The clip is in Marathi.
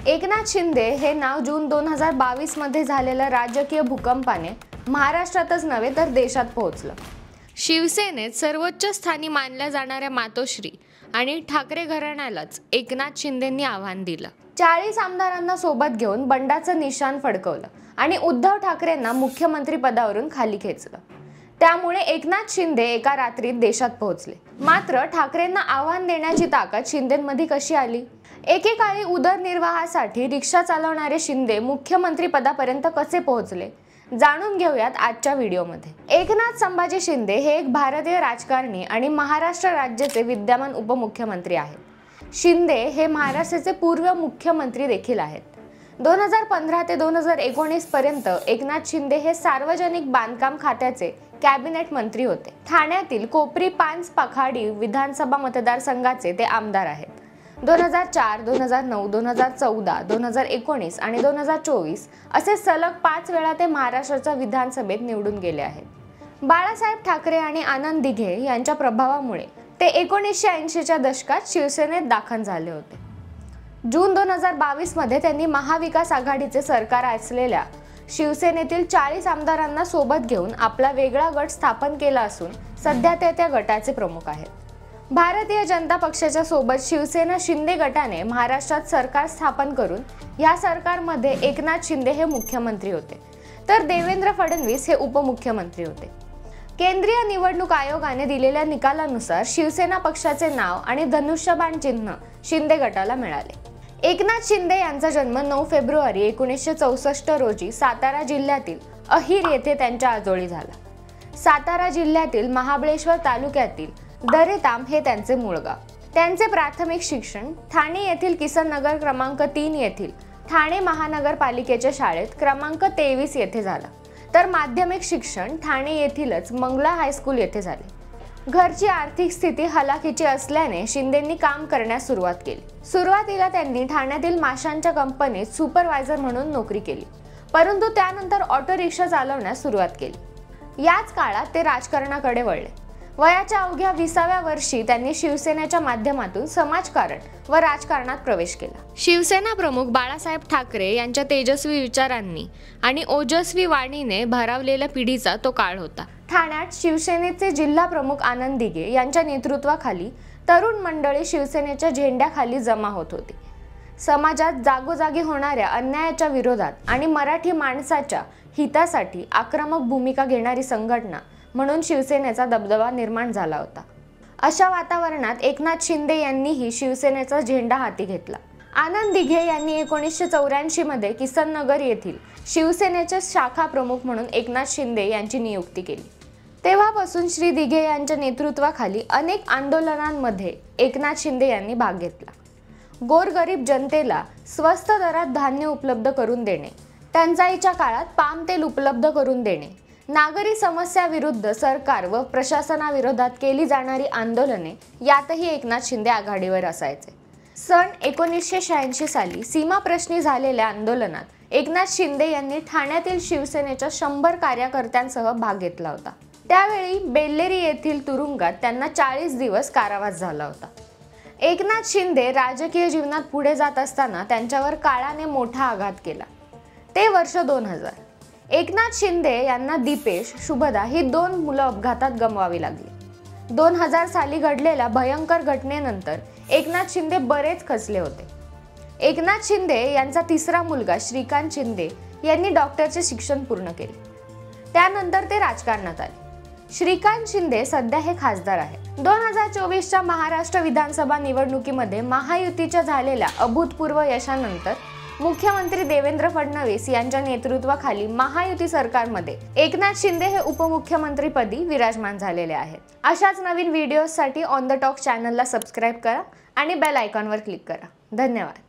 एकनाथ शिंदे हे नाव जून 2022 मध्ये झालेल्या राजकीय भूकंपाने महाराष्ट्रातच नव्हे तर देशात पोहोचलं। शिवसेनेत सर्वोच्च स्थानी मानल्या जाणाऱ्या मातोश्री आणि ठाकरे घराण्यालाच एकनाथ शिंदेंनी आव्हान दिलं। 40 आमदारांना सोबत घेऊन बंडाचं निशाण फडकवलं आणि उद्धव ठाकरेंना मुख्यमंत्री पदावरून खाली खेचलं। त्यामुळे एकनाथ शिंदे एका रात्रीत देशात पोहोचले। मात्र ठाकरेंना आव्हान देण्याची ताकद शिंदेंमध्ये कशी आली? एकेकाळी उदरनिर्वाहासाठी रिक्षा चालवणारे शिंदे मुख्यमंत्री पदापर्यंत कसे पोहोचले? जाणून घेऊयात आजच्या व्हिडिओमध्ये। एकनाथ संभाजी शिंदे हे एक भारतीय राजकारणी आणि महाराष्ट्र राज्याचे विद्यमान उपमुख्यमंत्री आहेत। शिंदे हे महाराष्ट्राचे पूर्व मुख्यमंत्री देखील आहेत। 2015 ते 2019 पर्यंत एकनाथ शिंदे हे सार्वजनिक बांधकाम खात्याचे कॅबिनेट मंत्री होते। ठाण्यातील कोपरी पांच पखाडी विधानसभा मतदारसंघाचे ते आमदार आहेत। 2004, 2009, 2014, 2019 आणि 2024 असे सलग 5 वेळा ते महाराष्ट्राच्या विधानसभेत निवडून गेले आहेत। बाळासाहेब ठाकरे आणि आनंद दिघे यांच्या प्रभावामुळे ते 1980च्या दशकात शिवसेनेत दाखल झाले होते। जून 2022 मध्ये त्यांनी महाविकास आघाडीचे सरकार असलेल्या शिवसेनेतील 40 आमदारांना सोबत घेऊन आपला वेगळा गट स्थापन केला असून सध्या ते त्या गटाचे प्रमुख आहेत। भारतीय जनता पक्षाच्या सोबत शिवसेना शिंदे गटाने महाराष्ट्रात सरकार स्थापन करून या सरकारमध्ये एकनाथ शिंदे हे मुख्यमंत्री होते तर देवेंद्र फडणवीस हे उपमुख्यमंत्री होते। केंद्रीय निवडणूक आयोगाने दिलेल्या निकालानुसार शिवसेना पक्षाचे नाव आणि धनुष्यबाण चिन्ह शिंदे गटाला मिळाले। एकनाथ शिंदे यांचा जन्म 9 फेब्रुवारी 1964 रोजी सातारा जिल्ह्यातील अहिर येथे त्यांच्या आजोळी झाला। सातारा जिल्ह्यातील महाबळेश्वर तालुक्यातील दरेताम हे त्यांचे मूळ गाव। त्यांचे प्राथमिक शिक्षण ठाणे येथील किसन नगर क्रमांक 3 येथील ठाणे महानगरपालिकेच्या शाळेत क्रमांक 23 येथे झालं, तर माध्यमिक शिक्षण ठाणे येथीलच मंगला हायस्कूल येथे झाले। घरची आर्थिक स्थिती हलाखीची असल्याने शिंदेंनी काम करण्यास सुरुवात केली। सुरुवातीला त्यांनी ठाण्यातील माशांच्या कंपनीत सुपरवायझर म्हणून नोकरी केली, परंतु त्यानंतर ऑटो रिक्षा चालवण्यास सुरुवात केली। याच काळात ते राजकारणाकडे वळले। वयाच्या अवघ्या 20व्या वर्षी त्यांनी शिवसेनेच्या माध्यमातून समाजकारण व राजकारणात प्रवेश केला। शिवसेना प्रमुख बाळासाहेब ठाकरे यांच्या तेजस्वी विचारांनी आणि ओजस्वी वाणीने भारावलेल्या पिढीचा तो काळ होता। ठाण्यात शिवसेनेचे जिल्हा प्रमुख आनंद दिघे यांच्या नेतृत्वाखाली तरुण मंडळी शिवसेनेच्या झेंड्याखाली जमा होत होती। समाजात जागोजागी होणाऱ्या अन्यायाच्या विरोधात आणि मराठी माणसाच्या हितासाठी आक्रमक भूमिका घेणारी संघटना म्हणून शिवसेनेचा दबदबा निर्माण झाला होता। अशा वातावरणात एकनाथ शिंदे यांनीही शिवसेनेचा झेंडा हाती घेतला। आनंद दिघे यांनी 1984 मध्ये किसन नगर येथील शिवसेनेचे शाखा प्रमुख म्हणून एकनाथ शिंदे यांची नियुक्ती केली। तेव्हापासून श्री दिघे यांच्या नेतृत्वाखाली अनेक आंदोलनांमध्ये एकनाथ शिंदे यांनी भाग घेतला। गोरगरीब जनतेला स्वस्त दरात धान्य उपलब्ध करून देणे, टंचाईच्या काळात पाम तेल उपलब्ध करून देणे, नागरी समस्याविरुद्ध सरकार व प्रशासनाविरोधात केली जाणारी आंदोलने यातही एकनाथ शिंदे आघाडीवर असायचे। सन 1986 साली सीमाप्रश्नी झालेल्या आंदोलनात एकनाथ शिंदे यांनी ठाण्यातील शिवसेनेच्या 100 कार्यकर्त्यांसह भाग घेतला होता। त्यावेळी बेल्लेरी येथील तुरुंगात त्यांना 40 दिवस कारावास झाला होता। एकनाथ शिंदे राजकीय जीवनात पुढे जात असताना त्यांच्यावर काळाने मोठा आघात केला। ते वर्ष 2000। एकनाथ शिंदे यांना दीपेश, शुभदा ही 2 मुलं अपघातात गमवावी लागली। 2000 साली घडलेल्या भयंकर घटनेनंतर एकनाथ शिंदे बरेच खचले होते। एकनाथ शिंदे यांचा तिसरा मुलगा श्रीकांत शिंदे यांनी डॉक्टरचे शिक्षण पूर्ण केले। त्यानंतर ते राजकारणात आले। श्रीकांत शिंदे सध्या हे खासदार आहेत। 2024च्या महाराष्ट्र विधानसभा निवडणुकीमध्ये महायुतीच्या झालेल्या अभूतपूर्व यशानंतर मुख्यमंत्री देवेंद्र फडणवीस यांच्या नेतृत्वाखाली महायुती सरकारमध्ये एकनाथ शिंदे हे उपमुख्यमंत्रीपदी विराजमान झालेले आहेत। अशाच नवीन व्हिडिओसाठी ऑन द टॉक चॅनलला सबस्क्राईब करा आणि बेल आयकॉनवर क्लिक करा। धन्यवाद।